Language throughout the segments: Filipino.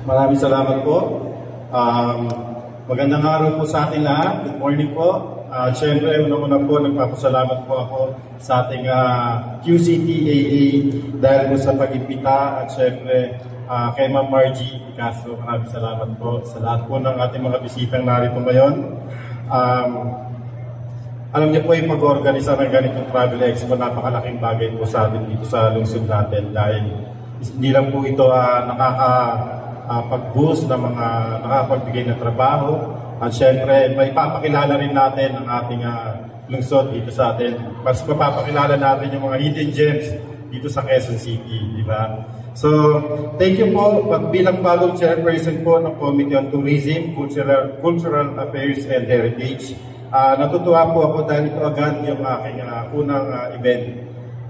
Maraming salamat po. Um, Magandang araw po sa ating lahat. Good morning po. Siyempre, unang-una po, nagpapasalamat po ako sa ating QCTAA dahil po sa pag-impita at siyempre kay Ma'am Margie Castro. Maraming salamat po sa lahat po ng ating mga bisitang narito ngayon. Alam niyo po yung pag-organisa ng ganitong travel expo, napakalaking bagay po sa atin dito sa lungsod natin dahil hindi lang po ito pag-boost ng mga nakapagbigay ng trabaho at syempre may papakilala rin natin ang ating lungsod dito sa atin. Mas mapapakilala natin yung mga hidden gems dito sa Quezon City, di ba? So, thank you po bilang bagong chairperson po ng Committee on Tourism, Cultural Affairs and Heritage. Natutuwa po ako dahil ito agad yung aking unang event.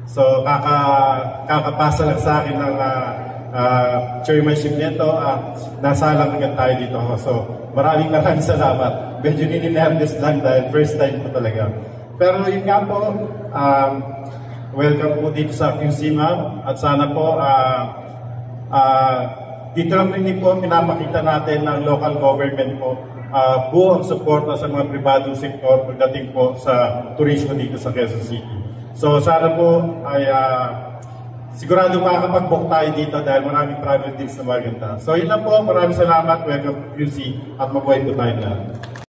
So, kakapasa lang sa akin ng chairmanship nito at nasalang agad tayo dito. So, maraming salamat. Medyo nininervous lang dahil first time po talaga. Pero yun nga po, welcome po dito sa QC Ma'am at sana po dito lang rin po pinapakita natin ng local government po buong suporta sa mga pribadong sektor pagdating po sa turismo dito sa Quezon City. So sana po ay sigurado makakapag-book tayo dito dahil maraming travel deals na maganda. So yun lang po, maraming salamat, welcome to QC at mabuhay po tayo lahat.